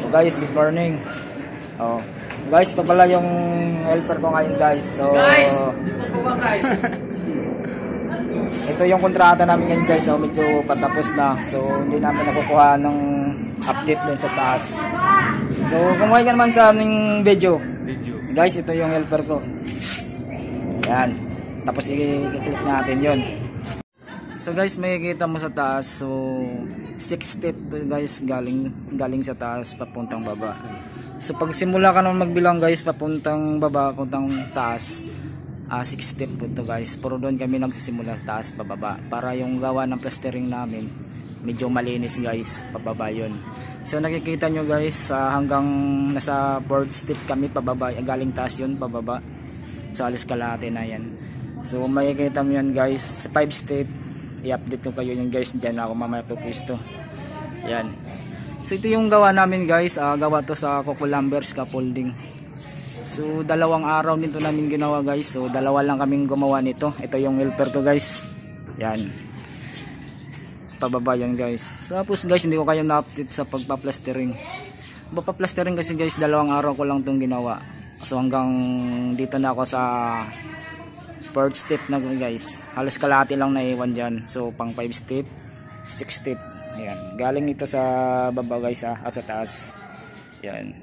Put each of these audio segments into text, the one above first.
So guys, good morning. Oh, guys, ito pala yung helper ko ngayon guys. So guys, ito yung kontrata namin ngayon guys. So medyo patapos na. So hindi namin nakukuha ng update dun sa taas. So kumuha ka naman sa aming video. Guys, ito yung helper ko. Yan. Tapos i-click natin yon. So guys, makikita mo sa taas. So 6 step to guys, galing sa taas papuntang baba. So pag simula ka naman magbilang guys papuntang baba, papuntang taas, 6 step po to guys. Pero doon kami nagsisimula sa taas pababa para yung gawa ng plastering namin medyo malinis guys, pababa yun. So nakikita nyo guys, hanggang nasa 4th step kami pababa, galing taas yun pababa. So alis kalahati na yan. So makikita mo yan guys, sa 5 step i-update ko kayo yung guys, dyan ako mamaya pupwisto. Yan. So ito yung gawa namin guys, gawa to sa Cucumbers scaffolding. So 2 araw nito namin ginawa guys. So 2 lang kaming gumawa nito. Ito yung helper ko guys. Yan. Pababa yan guys. Tapos guys, hindi ko kayo na-update sa pagpa-plastering. Pagpa-plastering kasi guys, 2 araw ko lang itong ginawa. So hanggang dito na ako sa 4th step na guys. Halos kalahati lang naiwan dyan. So pang 5 step, 6 step. Ayan. Galing ito sa baba guys, sa taas. Yan.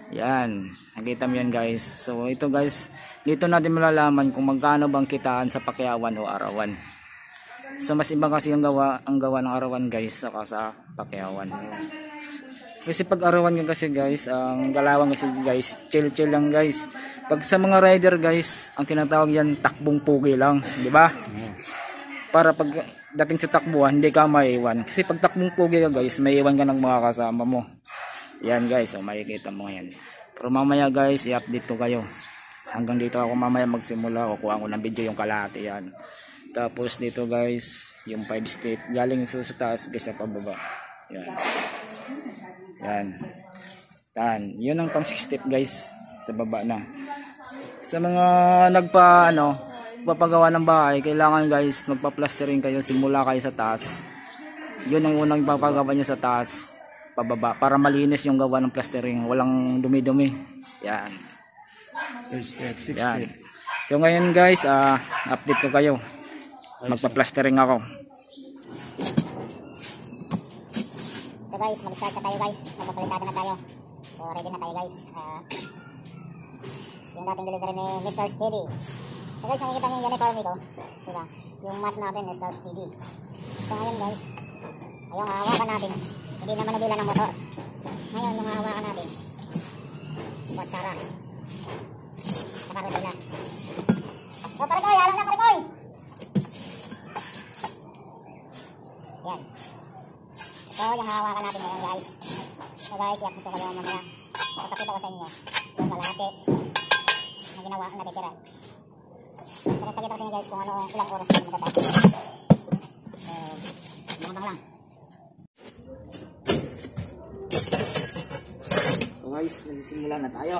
Yan. Nakita mo yan guys. So ito guys, dito natin malalaman kung magkano bang kitaan sa pakyawan o arawan. So mas iba kasi ang gawa ng arawan guys saka sa pakyawan. Kasi pag arawan nga kasi guys, ang galawang kasi guys, chill lang guys. Pag sa mga rider guys, ang tinatawag yan takbong pugi lang, di ba? Para pag dating sa takbuhan, hindi ka maiwan. Kasi pag takbong pugi ka guys, maiwan ka ng mga kasama mo. Yan guys, so makikita mo yan. Pero mamaya guys, i-update ko kayo. Hanggang dito ako mamaya magsimula, kukuha ko ng video yung kalahati yan. Tapos dito guys, yung 5 step, galing sa taas guys sa pababa. Yan. Yan. Yun ang pang 6 step guys, sa baba na. Sa mga papagawa ng bahay, kailangan guys magpa-plastering kayo, simula kayo sa taas. Yun ang unang papagawa nyo sa taas, pababa, para malinis yung gawa ng plastering, walang dumi-dumi. Yan. 6 step. Yan. So ngayon guys, update ko kayo. Magpa-plastering ako. So guys, mag-start na tayo guys. Magpapalitado na tayo. So ready na tayo guys. Yung dating delivery ni Mr. Speedy. So guys, nakikita nyo yung uniform ito. Diba? Yung mask natin, Mr. Speedy. So ngayon guys, yung hawakan natin, hindi naman nabila ng motor. Ngayon yung hawakan natin, kutsara. Saka rodila. So Parikoy, alam na Parikoy! Yan. So yung hawakan natin ngayon guys. So guys, i-update ko kayo mamaya. Papakita ko sa inyo yung kalahati na ginawa ang natitira. So nagpakita ko sa inyo guys kung ano ilang oras na matatapos. So makabang lang. So guys, magsisimula na tayo.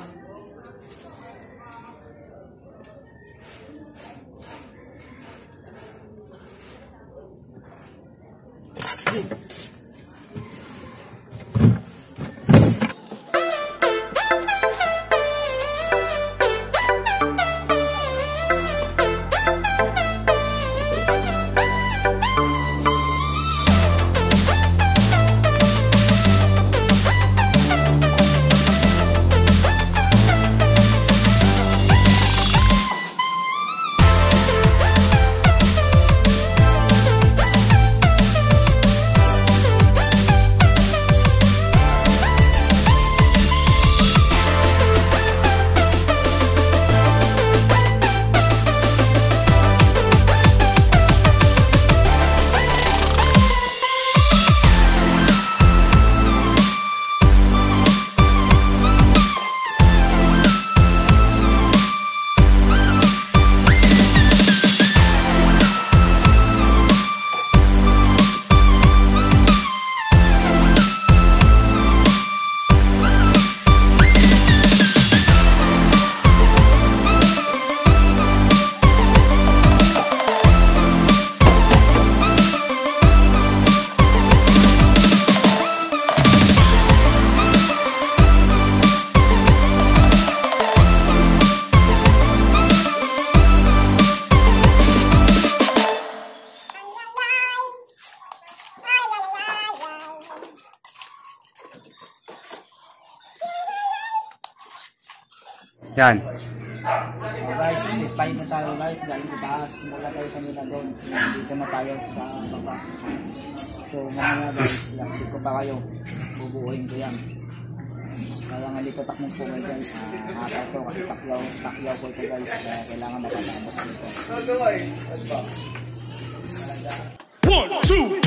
Yan. Guys, step 5 na tayo guys, galing sa taas. Mula tayo kanina doon. Dito na tayo sa baba. So mamaya guys, lapit ko pa kayo. Bubuuhin ko yan. Kaya nga dito takmong po guys. Hataw to kasi taklaw ko ito guys. Kaya kailangan makatapos dito. 1, 2,